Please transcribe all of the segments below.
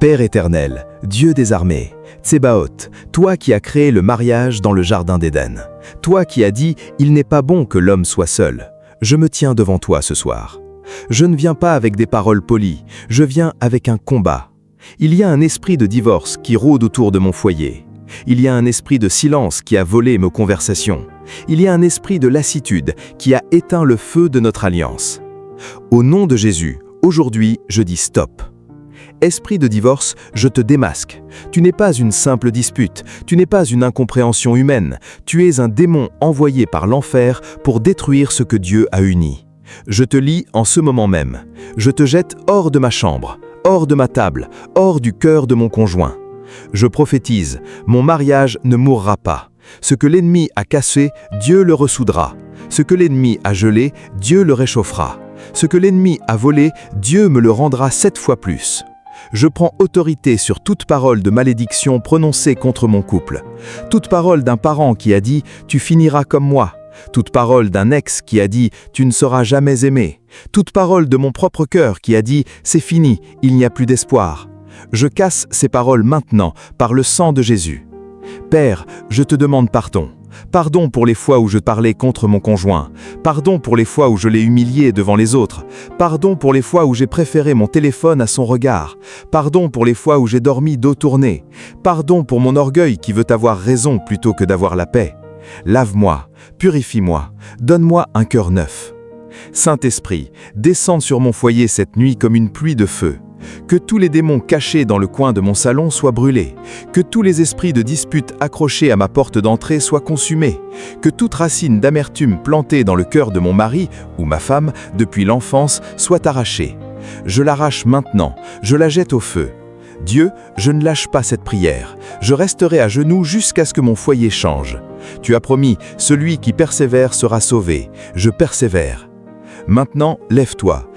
Père éternel, Dieu des armées, Tsébaoth, toi qui as créé le mariage dans le jardin d'Éden, toi qui as dit « Il n'est pas bon que l'homme soit seul », je me tiens devant toi ce soir. Je ne viens pas avec des paroles polies, je viens avec un combat. Il y a un esprit de divorce qui rôde autour de mon foyer. Il y a un esprit de silence qui a volé nos conversations. Il y a un esprit de lassitude qui a éteint le feu de notre alliance. Au nom de Jésus, aujourd'hui, je dis stop. Esprit de divorce, je te démasque. Tu n'es pas une simple dispute, tu n'es pas une incompréhension humaine, tu es un démon envoyé par l'enfer pour détruire ce que Dieu a uni. Je te lie en ce moment même. Je te jette hors de ma chambre, hors de ma table, hors du cœur de mon conjoint. Je prophétise, mon mariage ne mourra pas. Ce que l'ennemi a cassé, Dieu le ressoudra. Ce que l'ennemi a gelé, Dieu le réchauffera. Ce que l'ennemi a volé, Dieu me le rendra 7 fois plus. Je prends autorité sur toute parole de malédiction prononcée contre mon couple. Toute parole d'un parent qui a dit « tu finiras comme moi ». Toute parole d'un ex qui a dit « tu ne seras jamais aimé ». Toute parole de mon propre cœur qui a dit « c'est fini, il n'y a plus d'espoir ». Je casse ces paroles maintenant par le sang de Jésus. Père, je te demande pardon. Pardon pour les fois où je parlais contre mon conjoint. Pardon pour les fois où je l'ai humilié devant les autres. Pardon pour les fois où j'ai préféré mon téléphone à son regard. Pardon pour les fois où j'ai dormi dos tourné. Pardon pour mon orgueil qui veut avoir raison plutôt que d'avoir la paix. Lave-moi, purifie-moi, donne-moi un cœur neuf. Saint-Esprit, descends sur mon foyer cette nuit comme une pluie de feu. Que tous les démons cachés dans le coin de mon salon soient brûlés. Que tous les esprits de dispute accrochés à ma porte d'entrée soient consumés. Que toute racine d'amertume plantée dans le cœur de mon mari ou ma femme depuis l'enfance soit arrachée. Je l'arrache maintenant, je la jette au feu. Dieu, je ne lâche pas cette prière. Je resterai à genoux jusqu'à ce que mon foyer change. Tu as promis, celui qui persévère sera sauvé. Je persévère. Maintenant, lève-toi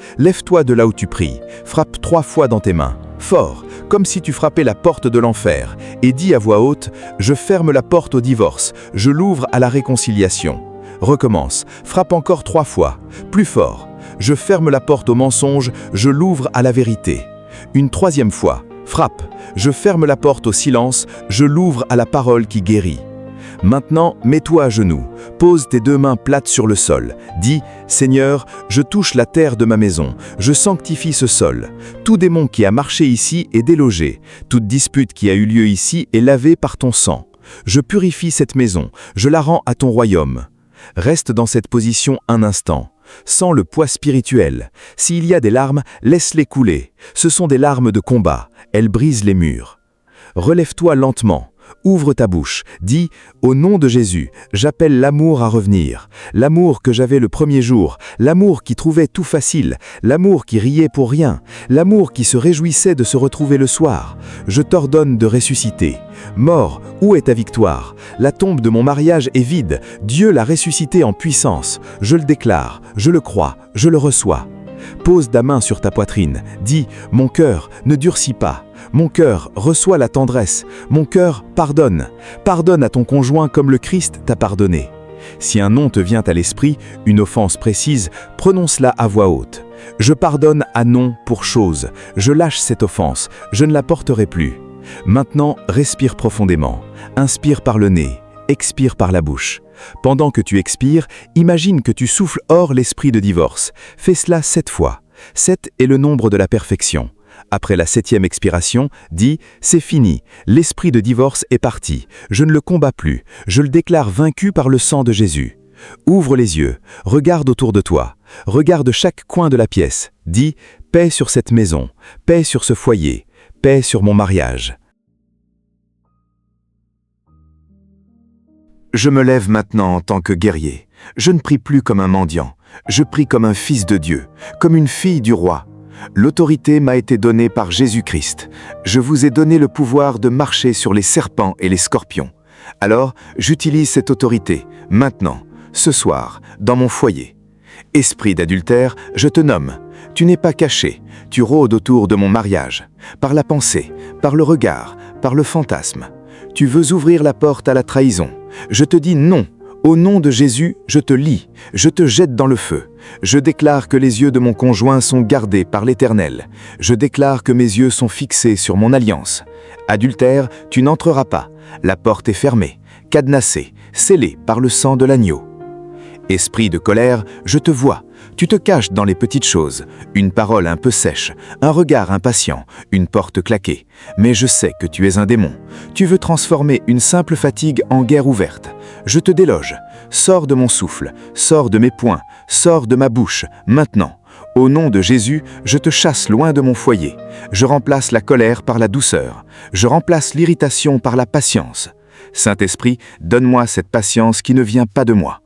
de là où tu pries, frappe 3 fois dans tes mains, fort, comme si tu frappais la porte de l'enfer, et dis à voix haute, je ferme la porte au divorce, je l'ouvre à la réconciliation. Recommence, frappe encore 3 fois, plus fort, je ferme la porte au mensonge, je l'ouvre à la vérité. Une 3e fois, frappe, je ferme la porte au silence, je l'ouvre à la parole qui guérit. Maintenant, mets-toi à genoux, pose tes 2 mains plates sur le sol, dis « Seigneur, je touche la terre de ma maison, je sanctifie ce sol. Tout démon qui a marché ici est délogé, toute dispute qui a eu lieu ici est lavée par ton sang. Je purifie cette maison, je la rends à ton royaume. » Reste dans cette position un instant. Sens le poids spirituel. S'il y a des larmes, laisse-les couler. Ce sont des larmes de combat, elles brisent les murs. Relève-toi lentement. Ouvre ta bouche, dis « Au nom de Jésus, j'appelle l'amour à revenir. L'amour que j'avais le premier jour, l'amour qui trouvait tout facile, l'amour qui riait pour rien, l'amour qui se réjouissait de se retrouver le soir. Je t'ordonne de ressusciter. Mort, où est ta victoire? La tombe de mon mariage est vide. Dieu l'a ressuscité en puissance. Je le déclare, je le crois, je le reçois. Pose ta main sur ta poitrine. Dis « Mon cœur, ne durcis pas. Mon cœur, reçoit la tendresse. Mon cœur, pardonne. Pardonne à ton conjoint comme le Christ t'a pardonné. » Si un nom te vient à l'esprit, une offense précise, prononce-la à voix haute. Je pardonne à nom pour chose. Je lâche cette offense. Je ne la porterai plus. Maintenant, respire profondément. Inspire par le nez. Expire par la bouche. Pendant que tu expires, imagine que tu souffles hors l'esprit de divorce. Fais cela 7 fois. 7 est le nombre de la perfection. Après la 7e expiration, dis « C'est fini, l'esprit de divorce est parti, je ne le combats plus, je le déclare vaincu par le sang de Jésus. » Ouvre les yeux, regarde autour de toi, regarde chaque coin de la pièce, dis « Paix sur cette maison, paix sur ce foyer, paix sur mon mariage. » Je me lève maintenant en tant que guerrier. Je ne prie plus comme un mendiant, je prie comme un fils de Dieu, comme une fille du roi. L'autorité m'a été donnée par Jésus-Christ. Je vous ai donné le pouvoir de marcher sur les serpents et les scorpions. Alors, j'utilise cette autorité, maintenant, ce soir, dans mon foyer. Esprit d'adultère, je te nomme. Tu n'es pas caché, tu rôdes autour de mon mariage, par la pensée, par le regard, par le fantasme. Tu veux ouvrir la porte à la trahison. Je te dis non, Au nom de Jésus, je te lie, je te jette dans le feu. Je déclare que les yeux de mon conjoint sont gardés par l'Éternel. Je déclare que mes yeux sont fixés sur mon alliance. Adultère, tu n'entreras pas. La porte est fermée, cadenassée, scellée par le sang de l'agneau. Esprit de colère, je te vois. Tu te caches dans les petites choses, une parole un peu sèche, un regard impatient, une porte claquée. Mais je sais que tu es un démon. Tu veux transformer une simple fatigue en guerre ouverte. Je te déloge. Sors de mon souffle, sors de mes poings, sors de ma bouche, maintenant. Au nom de Jésus, je te chasse loin de mon foyer. Je remplace la colère par la douceur. Je remplace l'irritation par la patience. Saint-Esprit, donne-moi cette patience qui ne vient pas de moi.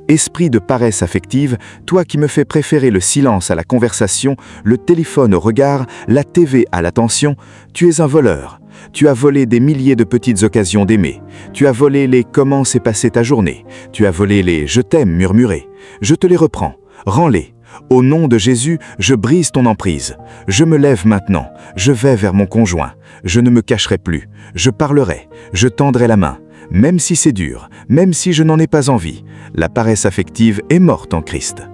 Esprit de paresse affective, toi qui me fais préférer le silence à la conversation, le téléphone au regard, la TV à l'attention, tu es un voleur. Tu as volé des milliers de petites occasions d'aimer. Tu as volé les « comment s'est passée ta journée ?» Tu as volé les « je t'aime » murmurés. Je te les reprends. Rends-les. Au nom de Jésus, je brise ton emprise. Je me lève maintenant. Je vais vers mon conjoint. Je ne me cacherai plus. Je parlerai. Je tendrai la main. Même si c'est dur, même si je n'en ai pas envie, la paresse affective est morte en Christ.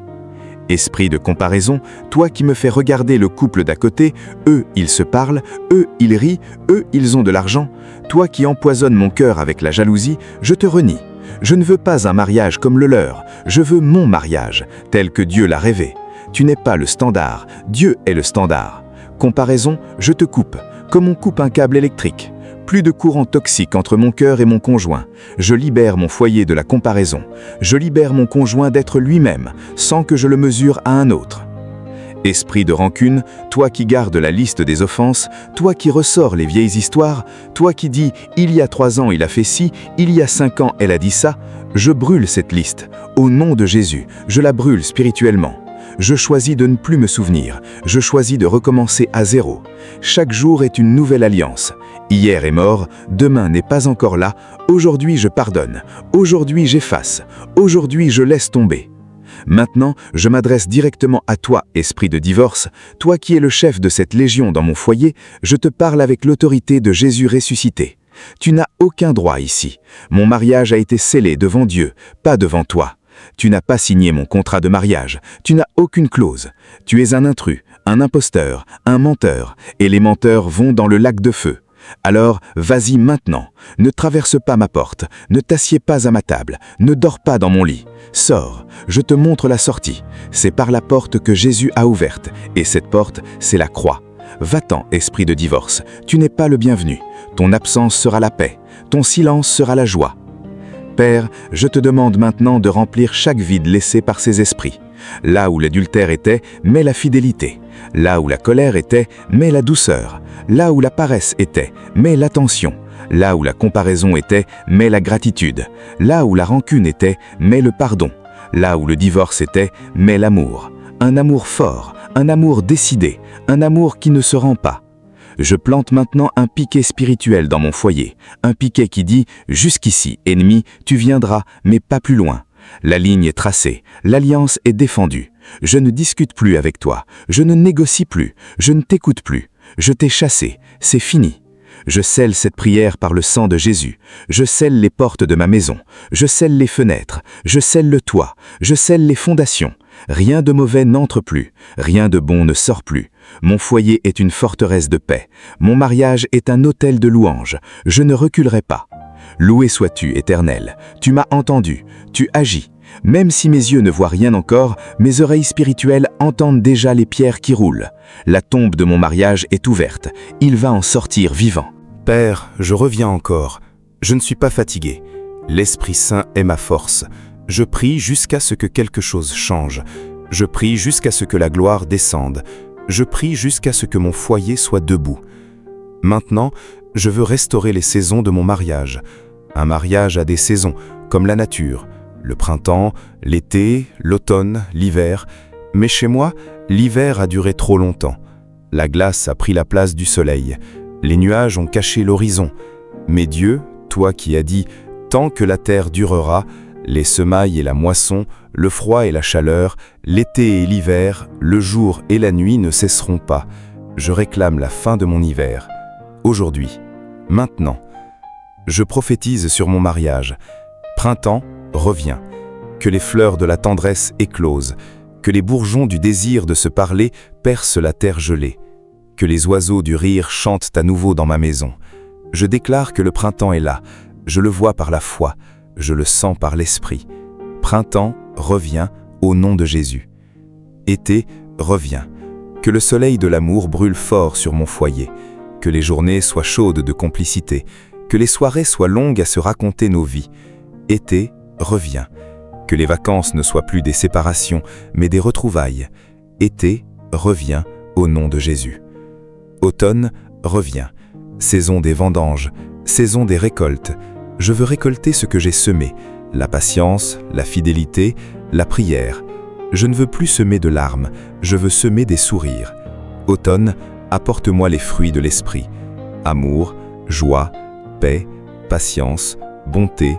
Esprit de comparaison, toi qui me fais regarder le couple d'à côté, eux, ils se parlent, eux, ils rient, eux, ils ont de l'argent. Toi qui empoisonnes mon cœur avec la jalousie, je te renie. Je ne veux pas un mariage comme le leur, je veux mon mariage, tel que Dieu l'a rêvé. Tu n'es pas le standard, Dieu est le standard. Comparaison, je te coupe, comme on coupe un câble électrique. Plus de courant toxique entre mon cœur et mon conjoint. Je libère mon foyer de la comparaison. Je libère mon conjoint d'être lui-même, sans que je le mesure à un autre. Esprit de rancune, toi qui gardes la liste des offenses, toi qui ressors les vieilles histoires, toi qui dis « il y a 3 ans il a fait ci, il y a 5 ans elle a dit ça », je brûle cette liste. Au nom de Jésus, je la brûle spirituellement. Je choisis de ne plus me souvenir. Je choisis de recommencer à zéro. Chaque jour est une nouvelle alliance. Hier est mort, demain n'est pas encore là. Aujourd'hui, je pardonne. Aujourd'hui, j'efface. Aujourd'hui, je laisse tomber. Maintenant, je m'adresse directement à toi, esprit de divorce. Toi qui es le chef de cette légion dans mon foyer, je te parle avec l'autorité de Jésus ressuscité. Tu n'as aucun droit ici. Mon mariage a été scellé devant Dieu, pas devant toi. Tu n'as pas signé mon contrat de mariage, tu n'as aucune clause. Tu es un intrus, un imposteur, un menteur, et les menteurs vont dans le lac de feu. Alors, vas-y maintenant, ne traverse pas ma porte, ne t'assieds pas à ma table, ne dors pas dans mon lit. Sors, je te montre la sortie. C'est par la porte que Jésus a ouverte, et cette porte, c'est la croix. Va-t'en, esprit de divorce, tu n'es pas le bienvenu. Ton absence sera la paix, ton silence sera la joie. Père, je te demande maintenant de remplir chaque vide laissé par ces esprits. Là où l'adultère était, mets la fidélité. Là où la colère était, mets la douceur. Là où la paresse était, mets l'attention. Là où la comparaison était, mets la gratitude. Là où la rancune était, mets le pardon. Là où le divorce était, mets l'amour. Un amour fort, un amour décidé, un amour qui ne se rend pas. Je plante maintenant un piquet spirituel dans mon foyer, un piquet qui dit « Jusqu'ici, ennemi, tu viendras, mais pas plus loin ». La ligne est tracée, l'alliance est défendue. Je ne discute plus avec toi, je ne négocie plus, je ne t'écoute plus. Je t'ai chassé, c'est fini. Je scelle cette prière par le sang de Jésus. Je scelle les portes de ma maison. Je scelle les fenêtres. Je scelle le toit. Je scelle les fondations. Rien de mauvais n'entre plus. Rien de bon ne sort plus. Mon foyer est une forteresse de paix. Mon mariage est un autel de louange. Je ne reculerai pas. Loué sois-tu, Éternel. Tu m'as entendu. Tu agis. Même si mes yeux ne voient rien encore, mes oreilles spirituelles entendent déjà les pierres qui roulent. La tombe de mon mariage est ouverte. Il va en sortir vivant. Père, je reviens encore. Je ne suis pas fatigué. L'Esprit Saint est ma force. Je prie jusqu'à ce que quelque chose change. Je prie jusqu'à ce que la gloire descende. Je prie jusqu'à ce que mon foyer soit debout. Maintenant, je veux restaurer les saisons de mon mariage. Un mariage a des saisons, comme la nature. Le printemps, l'été, l'automne, l'hiver. Mais chez moi, l'hiver a duré trop longtemps. La glace a pris la place du soleil. Les nuages ont caché l'horizon. Mais Dieu, toi qui as dit « Tant que la terre durera », les semailles et la moisson, le froid et la chaleur, l'été et l'hiver, le jour et la nuit ne cesseront pas. Je réclame la fin de mon hiver. Aujourd'hui, maintenant, je prophétise sur mon mariage. Printemps, reviens. Que les fleurs de la tendresse éclosent, que les bourgeons du désir de se parler percent la terre gelée, que les oiseaux du rire chantent à nouveau dans ma maison. Je déclare que le printemps est là, je le vois par la foi, je le sens par l'esprit. Printemps, reviens, au nom de Jésus. Été, reviens. Que le soleil de l'amour brûle fort sur mon foyer, que les journées soient chaudes de complicité, que les soirées soient longues à se raconter nos vies. Été, reviens. Que les vacances ne soient plus des séparations, mais des retrouvailles. Été, reviens, au nom de Jésus. Automne, reviens. Saison des vendanges, saison des récoltes. Je veux récolter ce que j'ai semé, la patience, la fidélité, la prière. Je ne veux plus semer de larmes, je veux semer des sourires. Automne, apporte-moi les fruits de l'esprit. Amour, joie, paix, patience, bonté,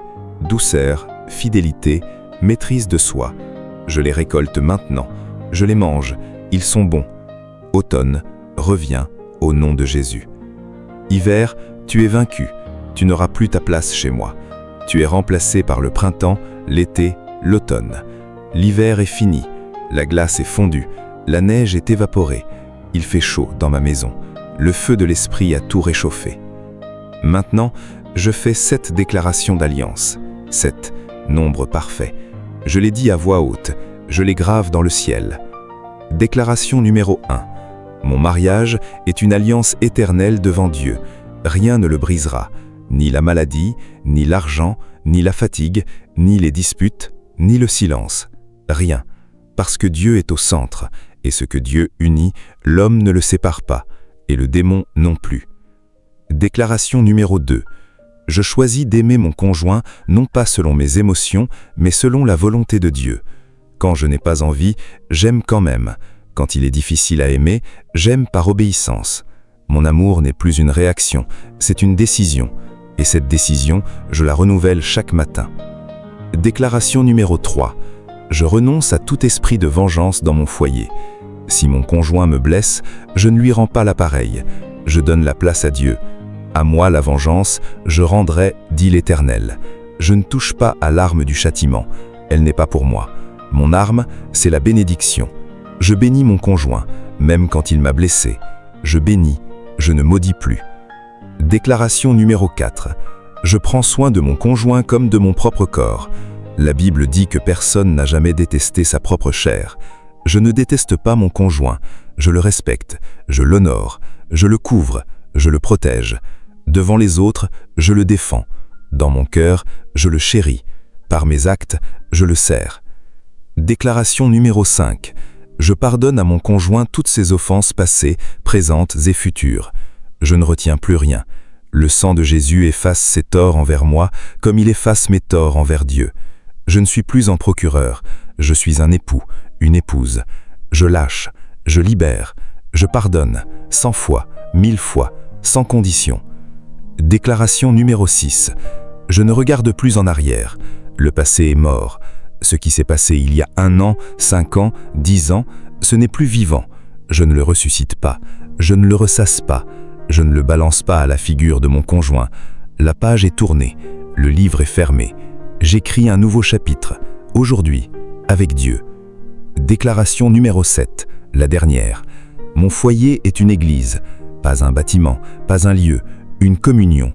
douceur, fidélité, maîtrise de soi. Je les récolte maintenant, je les mange, ils sont bons. Automne, reviens, au nom de Jésus. Hiver, tu es vaincu, tu n'auras plus ta place chez moi. Tu es remplacé par le printemps, l'été, l'automne. L'hiver est fini, la glace est fondue, la neige est évaporée. Il fait chaud dans ma maison, le feu de l'esprit a tout réchauffé. Maintenant, je fais 7 déclarations d'alliance. 7, nombre parfait. Je les dis à voix haute, je les grave dans le ciel. Déclaration numéro 1. Mon mariage est une alliance éternelle devant Dieu. Rien ne le brisera, ni la maladie, ni l'argent, ni la fatigue, ni les disputes, ni le silence. Rien, parce que Dieu est au centre, et ce que Dieu unit, l'homme ne le sépare pas, et le démon non plus. Déclaration numéro 2. Je choisis d'aimer mon conjoint non pas selon mes émotions, mais selon la volonté de Dieu. Quand je n'ai pas envie, j'aime quand même. Quand il est difficile à aimer, j'aime par obéissance. Mon amour n'est plus une réaction, c'est une décision. Et cette décision, je la renouvelle chaque matin. Déclaration numéro 3. Je renonce à tout esprit de vengeance dans mon foyer. Si mon conjoint me blesse, je ne lui rends pas l'appareil. Je donne la place à Dieu. À moi la vengeance, je rendrai, dit l'Éternel. Je ne touche pas à l'arme du châtiment. Elle n'est pas pour moi. Mon arme, c'est la bénédiction. Je bénis mon conjoint, même quand il m'a blessé. Je bénis, je ne maudis plus. Déclaration numéro 4. Je prends soin de mon conjoint comme de mon propre corps. La Bible dit que personne n'a jamais détesté sa propre chair. Je ne déteste pas mon conjoint, je le respecte, je l'honore, je le couvre, je le protège. Devant les autres, je le défends. Dans mon cœur, je le chéris. Par mes actes, je le sers. Déclaration numéro 5. Je pardonne à mon conjoint toutes ses offenses passées, présentes et futures. Je ne retiens plus rien. Le sang de Jésus efface ses torts envers moi, comme il efface mes torts envers Dieu. Je ne suis plus en procureur, je suis un époux, une épouse. Je lâche, je libère, je pardonne, 100 fois, 1000 fois, sans condition. Déclaration numéro 6. Je ne regarde plus en arrière. Le passé est mort. Ce qui s'est passé il y a 1 an, 5 ans, 10 ans, ce n'est plus vivant. Je ne le ressuscite pas, je ne le ressasse pas, je ne le balance pas à la figure de mon conjoint. La page est tournée, le livre est fermé. J'écris un nouveau chapitre, aujourd'hui, avec Dieu. Déclaration numéro 7, la dernière. Mon foyer est une église, pas un bâtiment, pas un lieu, une communion.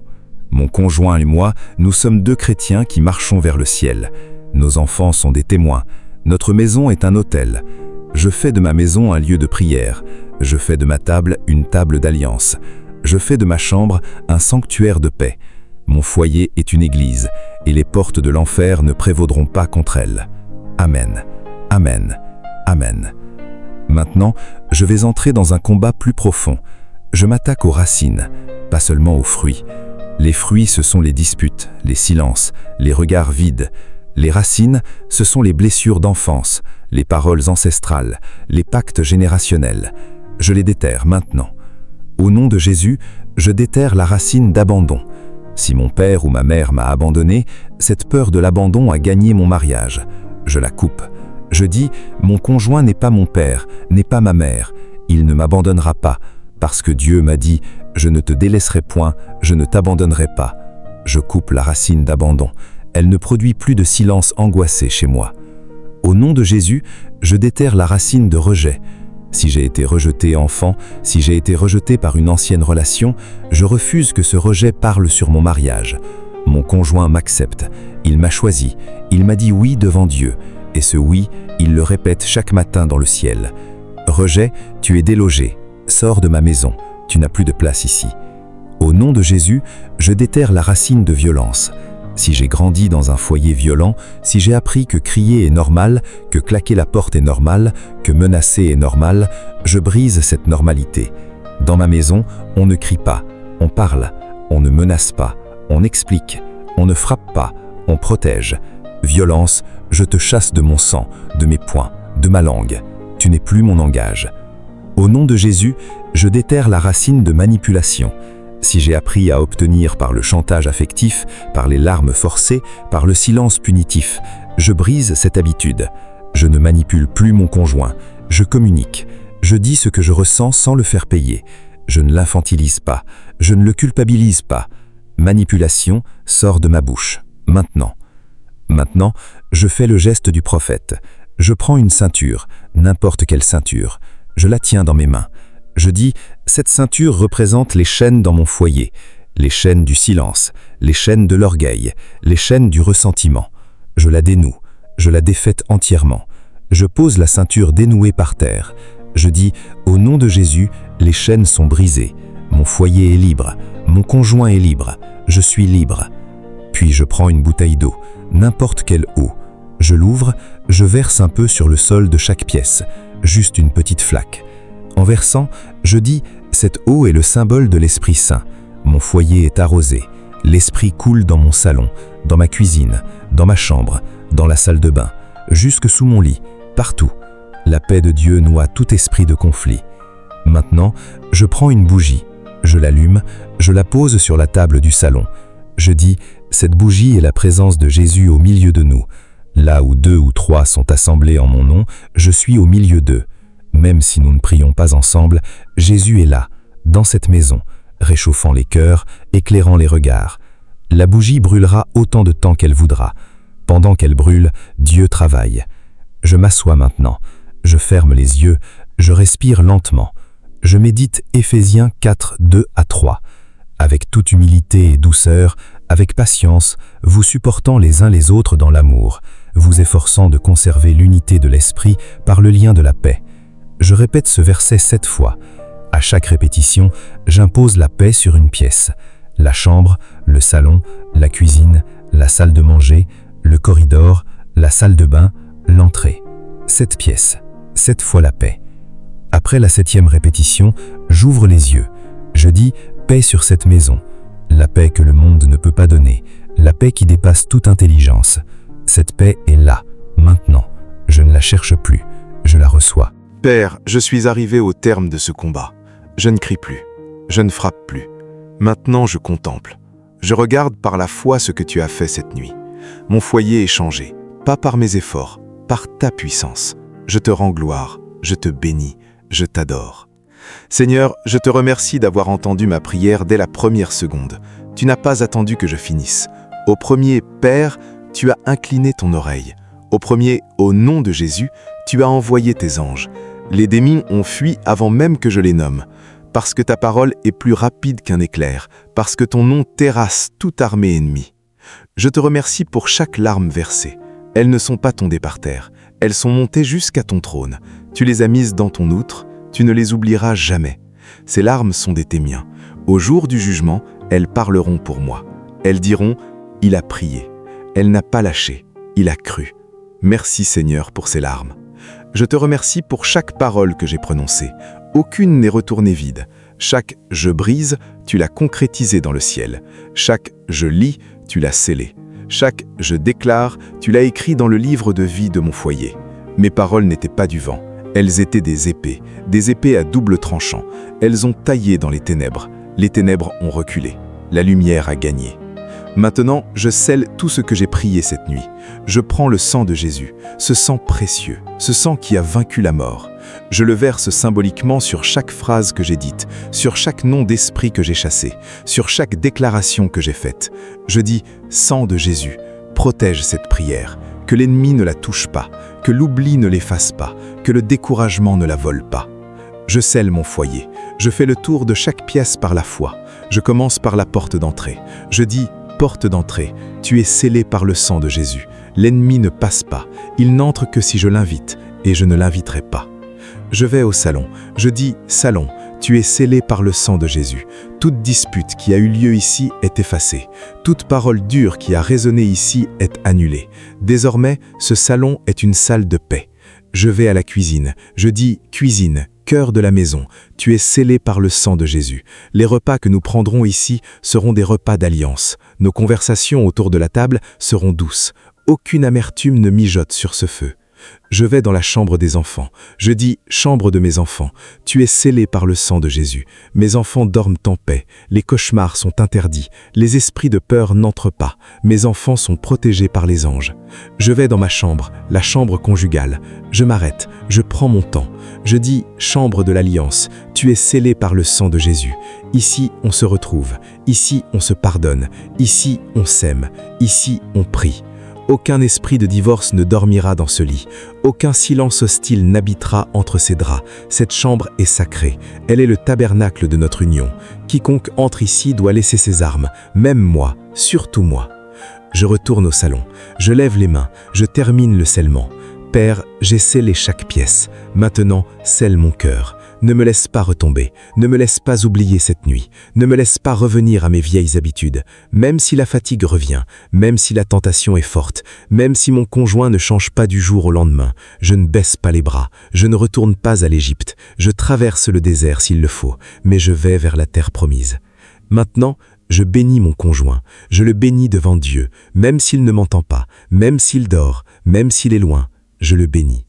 Mon conjoint et moi, nous sommes 2 chrétiens qui marchons vers le ciel. Nos enfants sont des témoins. Notre maison est un autel. Je fais de ma maison un lieu de prière. Je fais de ma table une table d'alliance. Je fais de ma chambre un sanctuaire de paix. Mon foyer est une église, et les portes de l'enfer ne prévaudront pas contre elle. Amen. Amen. Amen. Maintenant, je vais entrer dans un combat plus profond. Je m'attaque aux racines, pas seulement aux fruits. Les fruits, ce sont les disputes, les silences, les regards vides. Les racines, ce sont les blessures d'enfance, les paroles ancestrales, les pactes générationnels. Je les déterre maintenant. Au nom de Jésus, je déterre la racine d'abandon. Si mon père ou ma mère m'a abandonné, cette peur de l'abandon a gagné mon mariage. Je la coupe. Je dis, mon conjoint n'est pas mon père, n'est pas ma mère. Il ne m'abandonnera pas, parce que Dieu m'a dit, je ne te délaisserai point, je ne t'abandonnerai pas. Je coupe la racine d'abandon. Elle ne produit plus de silence angoissé chez moi. Au nom de Jésus, je déterre la racine de rejet. Si j'ai été rejeté enfant, si j'ai été rejeté par une ancienne relation, je refuse que ce rejet parle sur mon mariage. Mon conjoint m'accepte, il m'a choisi, il m'a dit oui devant Dieu, et ce oui, il le répète chaque matin dans le ciel. Rejet, tu es délogé, sors de ma maison, tu n'as plus de place ici. Au nom de Jésus, je déterre la racine de violence. Si j'ai grandi dans un foyer violent, si j'ai appris que crier est normal, que claquer la porte est normal, que menacer est normal, je brise cette normalité. Dans ma maison, on ne crie pas, on parle, on ne menace pas, on explique, on ne frappe pas, on protège. Violence, je te chasse de mon sang, de mes poings, de ma langue. Tu n'es plus mon langage. Au nom de Jésus, je déterre la racine de manipulation. Si j'ai appris à obtenir par le chantage affectif, par les larmes forcées, par le silence punitif, je brise cette habitude. Je ne manipule plus mon conjoint, je communique. Je dis ce que je ressens sans le faire payer. Je ne l'infantilise pas, je ne le culpabilise pas. Manipulation sort de ma bouche, maintenant. Maintenant, je fais le geste du prophète. Je prends une ceinture, n'importe quelle ceinture. Je la tiens dans mes mains. Je dis, cette ceinture représente les chaînes dans mon foyer, les chaînes du silence, les chaînes de l'orgueil, les chaînes du ressentiment. Je la dénoue, je la défaite entièrement. Je pose la ceinture dénouée par terre. Je dis, au nom de Jésus, les chaînes sont brisées. Mon foyer est libre, mon conjoint est libre, je suis libre. Puis je prends une bouteille d'eau, n'importe quelle eau. Je l'ouvre, je verse un peu sur le sol de chaque pièce, juste une petite flaque. En versant, je dis, cette eau est le symbole de l'Esprit Saint. Mon foyer est arrosé. L'Esprit coule dans mon salon, dans ma cuisine, dans ma chambre, dans la salle de bain, jusque sous mon lit, partout. La paix de Dieu noie tout esprit de conflit. Maintenant, je prends une bougie. Je l'allume, je la pose sur la table du salon. Je dis, cette bougie est la présence de Jésus au milieu de nous. Là où 2 ou 3 sont assemblés en mon nom, je suis au milieu d'eux. Même si nous ne prions pas ensemble, Jésus est là, dans cette maison, réchauffant les cœurs, éclairant les regards. La bougie brûlera autant de temps qu'elle voudra. Pendant qu'elle brûle, Dieu travaille. Je m'assois maintenant, je ferme les yeux, je respire lentement. Je médite Éphésiens 4, 2 à 3. Avec toute humilité et douceur, avec patience, vous supportant les uns les autres dans l'amour, vous efforçant de conserver l'unité de l'esprit par le lien de la paix. Je répète ce verset 7 fois. À chaque répétition, j'impose la paix sur une pièce. La chambre, le salon, la cuisine, la salle de manger, le corridor, la salle de bain, l'entrée. 7 pièces, 7 fois la paix. Après la 7e répétition, j'ouvre les yeux. Je dis paix sur cette maison. La paix que le monde ne peut pas donner. La paix qui dépasse toute intelligence. Cette paix est là, maintenant. Je ne la cherche plus, je la reçois. Père, je suis arrivé au terme de ce combat. Je ne crie plus, je ne frappe plus. Maintenant je contemple. Je regarde par la foi ce que tu as fait cette nuit. Mon foyer est changé, pas par mes efforts, par ta puissance. Je te rends gloire, je te bénis, je t'adore. Seigneur, je te remercie d'avoir entendu ma prière dès la première seconde. Tu n'as pas attendu que je finisse. Au premier « Père », tu as incliné ton oreille. Au premier « Au nom de Jésus », tu as envoyé tes anges. Les démons ont fui avant même que je les nomme. Parce que ta parole est plus rapide qu'un éclair, parce que ton nom terrasse toute armée ennemie. Je te remercie pour chaque larme versée. Elles ne sont pas tombées par terre, elles sont montées jusqu'à ton trône. Tu les as mises dans ton outre, tu ne les oublieras jamais. Ces larmes sont des témoins. Au jour du jugement, elles parleront pour moi. Elles diront, il a prié. Elle n'a pas lâché, il a cru. Merci Seigneur pour ces larmes. Je te remercie pour chaque parole que j'ai prononcée. Aucune n'est retournée vide. Chaque « je brise », tu l'as concrétisé dans le ciel. Chaque « je lis », tu l'as scellé. Chaque « je déclare », tu l'as écrit dans le livre de vie de mon foyer. Mes paroles n'étaient pas du vent. Elles étaient des épées à double tranchant. Elles ont taillé dans les ténèbres. Les ténèbres ont reculé. La lumière a gagné. Maintenant, je scelle tout ce que j'ai prié cette nuit. Je prends le sang de Jésus, ce sang précieux, ce sang qui a vaincu la mort. Je le verse symboliquement sur chaque phrase que j'ai dite, sur chaque nom d'esprit que j'ai chassé, sur chaque déclaration que j'ai faite. Je dis « Sang de Jésus, Protège cette prière, que l'ennemi ne la touche pas, que l'oubli ne l'efface pas, que le découragement ne la vole pas. Je scelle mon foyer, je fais le tour de chaque pièce par la foi. Je commence par la porte d'entrée. Je dis, porte d'entrée, tu es scellée par le sang de Jésus. L'ennemi ne passe pas, il n'entre que si je l'invite, et je ne l'inviterai pas. Je vais au salon, je dis, salon, tu es scellé par le sang de Jésus. Toute dispute qui a eu lieu ici est effacée. Toute parole dure qui a résonné ici est annulée. Désormais, ce salon est une salle de paix. Je vais à la cuisine, je dis, cuisine, cœur de la maison, tu es scellé par le sang de Jésus. Les repas que nous prendrons ici seront des repas d'alliance. Nos conversations autour de la table seront douces. Aucune amertume ne mijote sur ce feu. Je vais dans la chambre des enfants. Je dis, chambre de mes enfants, tu es scellé par le sang de Jésus. Mes enfants dorment en paix. Les cauchemars sont interdits. Les esprits de peur n'entrent pas. Mes enfants sont protégés par les anges. Je vais dans ma chambre, la chambre conjugale. Je m'arrête, je prends mon temps. Je dis, chambre de l'alliance, tu es scellé par le sang de Jésus. Ici, on se retrouve. Ici, on se pardonne. Ici, on s'aime. Ici, on prie. Aucun esprit de divorce ne dormira dans ce lit. Aucun silence hostile n'habitera entre ces draps. Cette chambre est sacrée. Elle est le tabernacle de notre union. Quiconque entre ici doit laisser ses armes, même moi, surtout moi. Je retourne au salon. Je lève les mains. Je termine le scellement. Père, j'ai scellé chaque pièce. Maintenant, scelle mon cœur. Ne me laisse pas retomber, ne me laisse pas oublier cette nuit, ne me laisse pas revenir à mes vieilles habitudes, même si la fatigue revient, même si la tentation est forte, même si mon conjoint ne change pas du jour au lendemain, je ne baisse pas les bras, je ne retourne pas à l'Égypte, je traverse le désert s'il le faut, mais je vais vers la terre promise. Maintenant, je bénis mon conjoint, je le bénis devant Dieu, même s'il ne m'entend pas, même s'il dort, même s'il est loin, je le bénis.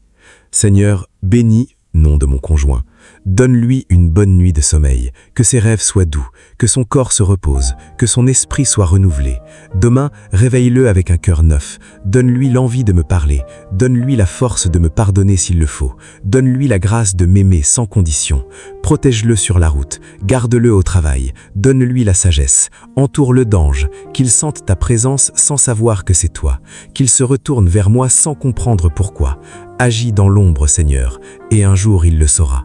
Seigneur, bénis, nom de mon conjoint. Donne-lui une bonne nuit de sommeil, que ses rêves soient doux, que son corps se repose, que son esprit soit renouvelé. Demain, réveille-le avec un cœur neuf. Donne-lui l'envie de me parler. Donne-lui la force de me pardonner s'il le faut. Donne-lui la grâce de m'aimer sans condition. Protège-le sur la route. Garde-le au travail. Donne-lui la sagesse. Entoure-le d'anges. Qu'il sente ta présence sans savoir que c'est toi. Qu'il se retourne vers moi sans comprendre pourquoi. Agis dans l'ombre, Seigneur, et un jour il le saura.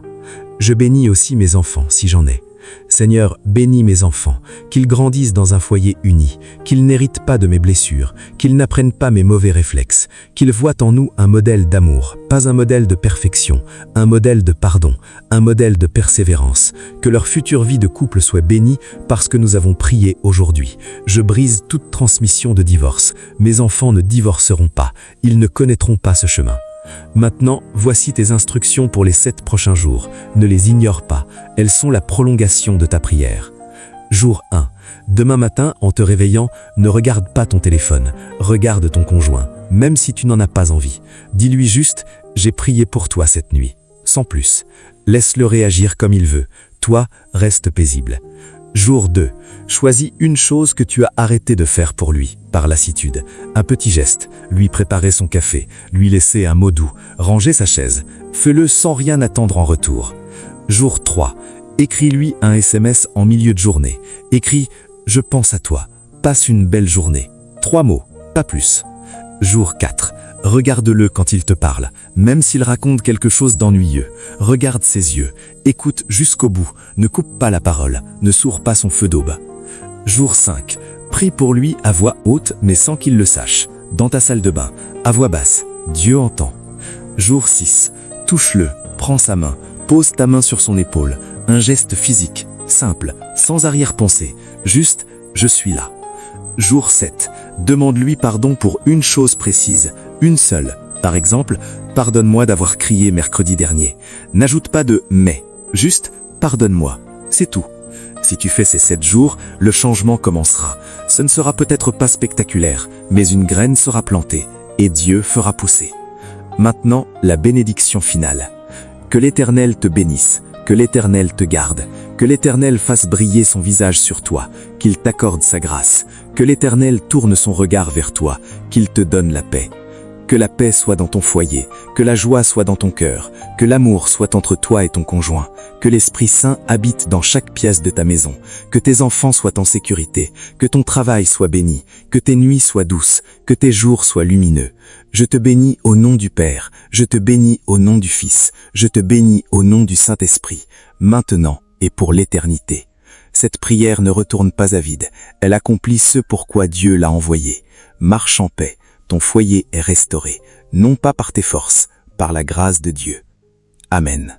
Je bénis aussi mes enfants, si j'en ai. Seigneur, bénis mes enfants, qu'ils grandissent dans un foyer uni, qu'ils n'héritent pas de mes blessures, qu'ils n'apprennent pas mes mauvais réflexes, qu'ils voient en nous un modèle d'amour, pas un modèle de perfection, un modèle de pardon, un modèle de persévérance, que leur future vie de couple soit bénie parce que nous avons prié aujourd'hui. Je brise toute transmission de divorce. Mes enfants ne divorceront pas, ils ne connaîtront pas ce chemin. Maintenant, voici tes instructions pour les 7 prochains jours. Ne les ignore pas, elles sont la prolongation de ta prière. Jour 1. Demain matin, en te réveillant, ne regarde pas ton téléphone, regarde ton conjoint, même si tu n'en as pas envie. Dis-lui juste, j'ai prié pour toi cette nuit, sans plus. Laisse-le réagir comme il veut, toi, reste paisible. Jour 2. Choisis une chose que tu as arrêté de faire pour lui, par lassitude. Un petit geste, lui préparer son café, lui laisser un mot doux, ranger sa chaise. Fais-le sans rien attendre en retour. Jour 3. Écris-lui un SMS en milieu de journée. Écris « Je pense à toi. Passe une belle journée ». 3 mots, pas plus. Jour 4. Regarde-le quand il te parle, même s'il raconte quelque chose d'ennuyeux. Regarde ses yeux, écoute jusqu'au bout, ne coupe pas la parole, ne sourds pas son feu d'aube. Jour 5. Prie pour lui à voix haute mais sans qu'il le sache. Dans ta salle de bain, à voix basse, Dieu entend. Jour 6. Touche-le, prends sa main, pose ta main sur son épaule. Un geste physique, simple, sans arrière-pensée, juste « je suis là ». Jour 7. Demande-lui pardon pour une chose précise, une seule. Par exemple, pardonne-moi d'avoir crié mercredi dernier. N'ajoute pas de « mais », juste « pardonne-moi », c'est tout. Si tu fais ces 7 jours, le changement commencera. Ce ne sera peut-être pas spectaculaire, mais une graine sera plantée et Dieu fera pousser. Maintenant, la bénédiction finale. Que l'Éternel te bénisse, que l'Éternel te garde, que l'Éternel fasse briller son visage sur toi, qu'il t'accorde sa grâce, que l'Éternel tourne son regard vers toi, qu'il te donne la paix. Que la paix soit dans ton foyer, que la joie soit dans ton cœur, que l'amour soit entre toi et ton conjoint, que l'Esprit Saint habite dans chaque pièce de ta maison, que tes enfants soient en sécurité, que ton travail soit béni, que tes nuits soient douces, que tes jours soient lumineux. Je te bénis au nom du Père, je te bénis au nom du Fils, je te bénis au nom du Saint-Esprit, maintenant et pour l'éternité. Cette prière ne retourne pas à vide, elle accomplit ce pourquoi Dieu l'a envoyée. Marche en paix, ton foyer est restauré, non pas par tes forces, par la grâce de Dieu. Amen.